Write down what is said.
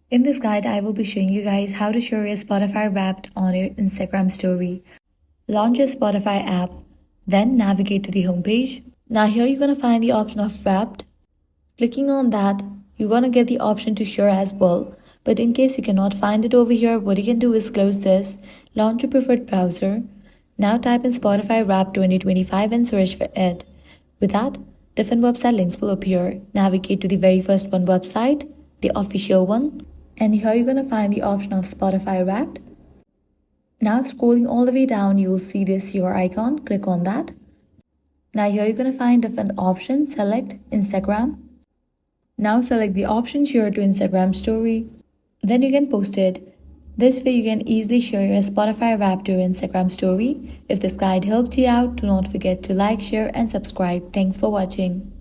In this guide, I will be showing you guys how to share your Spotify Wrapped on your Instagram story. Launch your Spotify app, then navigate to the homepage. Now here you're gonna find the option of Wrapped. Clicking on that, you're gonna get the option to share as well. But in case you cannot find it over here, what you can do is close this, launch your preferred browser. Now type in Spotify Wrapped 2025 and search for it. With that, different website links will appear. Navigate to the very first one website, the official one. And here you're gonna find the option of Spotify Wrapped. Now scrolling all the way down, you will see this your icon. Click on that. Now here you're gonna find different options. Select Instagram. Now select the option share to Instagram story. Then you can post it. This way you can easily share your Spotify Wrapped to your Instagram story. If this guide helped you out, do not forget to like, share and subscribe. Thanks for watching.